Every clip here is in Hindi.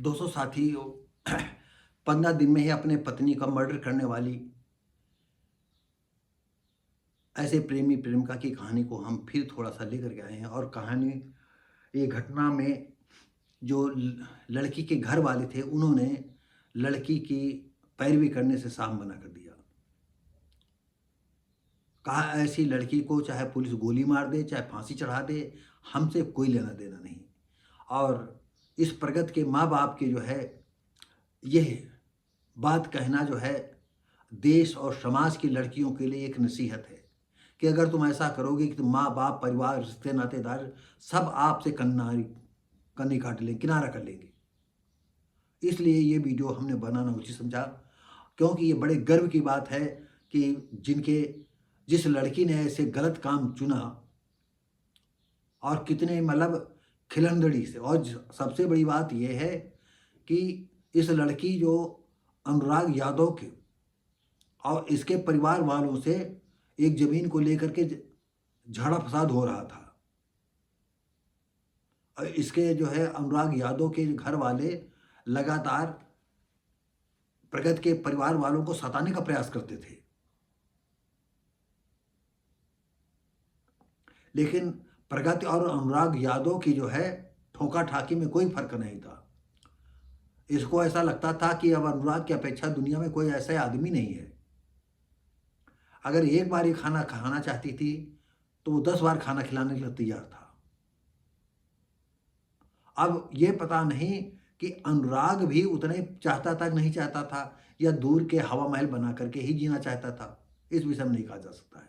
200 साथियों 15 दिन में ही अपने पत्नी का मर्डर करने वाली ऐसे प्रेमी प्रेमिका की कहानी को हम फिर थोड़ा सा लेकर के आए हैं। और कहानी ये घटना में जो लड़की के घर वाले थे उन्होंने लड़की की पैरवी करने से साफ मना कर दिया। कहा ऐसी लड़की को चाहे पुलिस गोली मार दे चाहे फांसी चढ़ा दे, हमसे कोई लेना देना नहीं। और इस प्रगत के माँ बाप के जो है यह बात कहना जो है देश और समाज की लड़कियों के लिए एक नसीहत है कि अगर तुम ऐसा करोगे कि तुम माँ बाप परिवार रिश्ते नातेदार सब आपसे कन्नी काट लेंगे, किनारा कर लेंगे। इसलिए ये वीडियो हमने बनाना उचित समझा, क्योंकि ये बड़े गर्व की बात है कि जिस लड़की ने ऐसे गलत काम चुना और कितने मतलब खिलंदड़ी से। और सबसे बड़ी बात यह है कि इस लड़की जो अनुराग यादव के और इसके परिवार वालों से एक जमीन को लेकर के झगड़ा फसाद हो रहा था। और इसके जो है अनुराग यादव के घर वाले लगातार प्रगत के परिवार वालों को सताने का प्रयास करते थे, लेकिन प्रगति और अनुराग यादव की जो है ठोका ठाकी में कोई फर्क नहीं था। इसको ऐसा लगता था कि अब अनुराग की अपेक्षा दुनिया में कोई ऐसा आदमी नहीं है। अगर एक बार ये खाना खाना चाहती थी तो वो 10 बार खाना खिलाने के लिए तैयार था। अब ये पता नहीं कि अनुराग भी उतने चाहता था कि नहीं चाहता था, या दूर के हवा महल बना करके ही जीना चाहता था, इस विषय में नहीं कहा जा सकता है।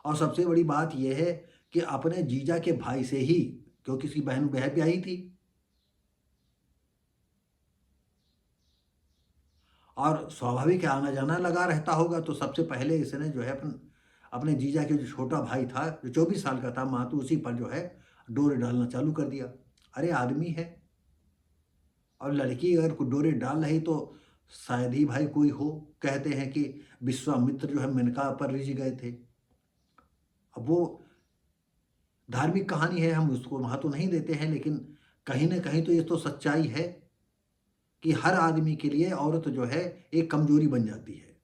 और सबसे बड़ी बात यह है कि अपने जीजा के भाई से ही, क्योंकि इसकी बहन ब्याही थी, और स्वाभाविक है आना जाना लगा रहता होगा, तो सबसे पहले इसने जो है अपने जीजा के जो छोटा भाई था जो 24 साल का था मातू, उसी पर जो है डोरे डालना चालू कर दिया। अरे आदमी है और लड़की अगर कोई डोरे डाल रही तो शायद ही भाई कोई हो। कहते हैं कि विश्वामित्र जो है मेनका पर रिझ गए थे। अब वो धार्मिक कहानी है, हम उसको महत्व नहीं देते हैं, लेकिन कहीं ना कहीं तो ये तो सच्चाई है कि हर आदमी के लिए औरत जो है एक कमजोरी बन जाती है।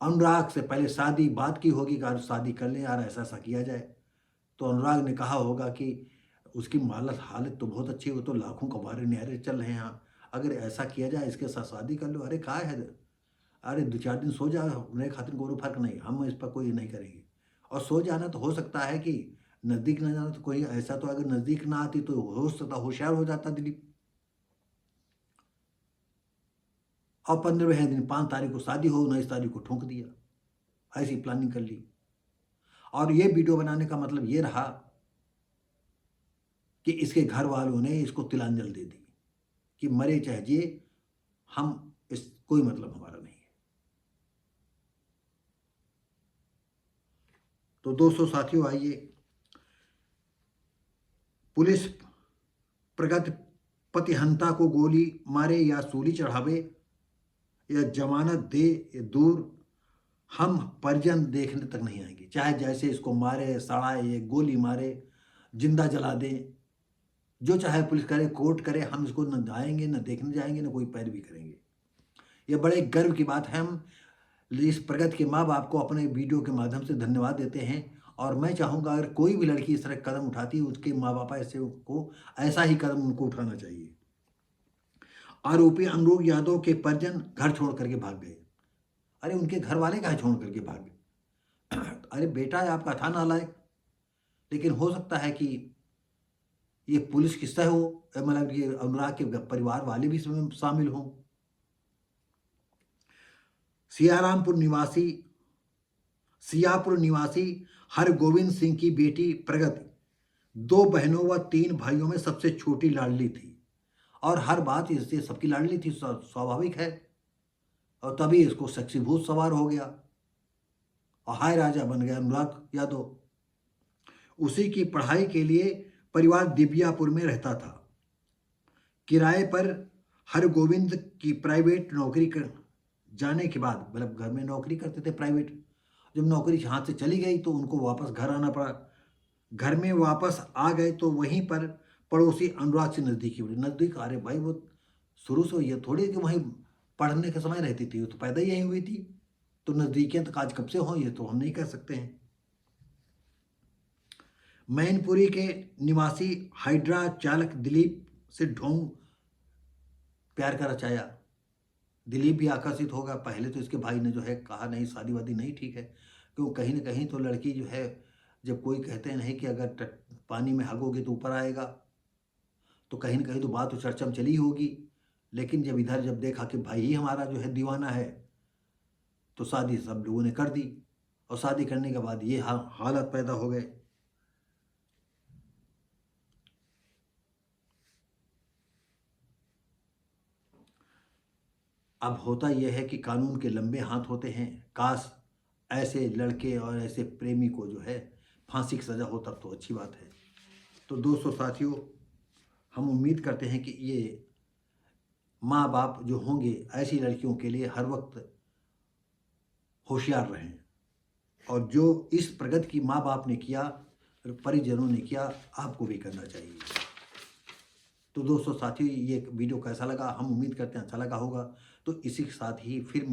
अनुराग से पहले शादी बात की होगी कि शादी कर ले यार, ऐसा ऐसा किया जाए। तो अनुराग ने कहा होगा कि उसकी हालत तो बहुत अच्छी है, वो तो लाखों कबारे न्यारे चल रहे हैं, यहाँ अगर ऐसा किया जाए इसके साथ शादी कर लो। अरे कहा है, अरे 2-4 दिन सो जा, मेरे खातिर कोई फर्क नहीं, हम इस पर कोई नहीं करेंगे। और सो जाना तो हो सकता है कि नज़दीक ना जाना, तो कोई ऐसा तो अगर नज़दीक ना आती तो हो सकता होशियार हो जाता दिलीप। और 15वें दिन 5 तारीख को शादी हो, 19 तारीख को ठोक दिया। ऐसी प्लानिंग कर ली। और ये वीडियो बनाने का मतलब ये रहा कि इसके घर वालों ने इसको तिलांजल दे दी कि मरे चाहे जिए, हम इस कोई मतलब हमारा नहीं है। तो दोस्तों साथियों, आइए, पुलिस प्रगत पतिहंता को गोली मारे या सूली चढ़ावे या जमानत दे या दूर, हम परिजन देखने तक नहीं आएंगे। चाहे जैसे इसको मारे, सड़ाए, गोली मारे, जिंदा जला दे, जो चाहे पुलिस करे, कोर्ट करे, हम इसको न आएंगे, न देखने जाएंगे, न कोई पैरवी करेंगे। यह बड़े गर्व की बात है। हम इस प्रगत के माँ बाप को अपने वीडियो के माध्यम से धन्यवाद देते हैं। और मैं चाहूँगा अगर कोई भी लड़की इस तरह कदम उठाती है, उसके माँ बाप ऐसा ही कदम उनको उठाना चाहिए। आरोपी अनुराग यादव के परिजन घर छोड़ करके भाग गए। अरे उनके घर वाले कहाँ छोड़ करके भाग गए? अरे बेटा आपका था नालायक, लेकिन हो सकता है कि ये पुलिस किस्सा हो, मतलब ये अनुराग के परिवार वाले भी इसमें शामिल हों। सियापुर निवासी हरगोविंद सिंह की बेटी प्रगति 2 बहनों व 3 भाइयों में सबसे छोटी लाडली थी, और हर बात इससे सबकी लाडली थी, स्वाभाविक है। और तभी इसको शक्तिभूत सवार हो गया और हाय राजा बन गया अनुराग यादव। उसी की पढ़ाई के लिए परिवार दिव्यापुर में रहता था। किराए पर हरगोविंद की प्राइवेट नौकरी कर जाने के बाद, मतलब घर में नौकरी करते थे प्राइवेट, जब नौकरी हाथ से चली गई तो उनको वापस घर आना पड़ा। घर में वापस आ गए तो वहीं पर पड़ोसी अनुराग से नज़दीकी बढ़ी। नज़दीक, अरे भाई वो शुरू से ये थोड़ी कि वहीं पढ़ने के समय रहती थी, वो तो पैदा ही यहीं हुई थी, तो नज़दीकियाँ तो आज कब से हों ये तो हम नहीं कह सकते हैं। मैनपुरी के निवासी हाइड्रा चालक दिलीप से ढोंग प्यार का रचाया। दिलीप भी आकर्षित होगा। पहले तो इसके भाई ने जो है कहा नहीं, शादी वादी नहीं ठीक है, क्यों कहीं ना कहीं तो लड़की जो है, जब कोई कहते हैं नहीं कि अगर पानी में हगोगे तो ऊपर आएगा, तो कहीं ना कहीं तो बात तो चर्चा में चली होगी। लेकिन जब इधर जब देखा कि भाई ही हमारा जो है दीवाना है, तो शादी सब लोगों ने कर दी। और शादी करने के बाद ये हालत पैदा हो गए। अब होता यह है कि कानून के लंबे हाथ होते हैं। काश ऐसे लड़के और ऐसे प्रेमी को जो है फांसी की सज़ा हो, तब तो अच्छी बात है। तो दोस्तों साथियों, हम उम्मीद करते हैं कि ये माँ बाप जो होंगे ऐसी लड़कियों के लिए हर वक्त होशियार रहें, और जो इस प्रगति की माँ बाप ने किया, परिजनों ने किया, आपको भी करना चाहिए। तो दोस्तों साथियों, ये वीडियो कैसा लगा, हम उम्मीद करते हैं अच्छा लगा होगा। तो इसी के साथ ही फिर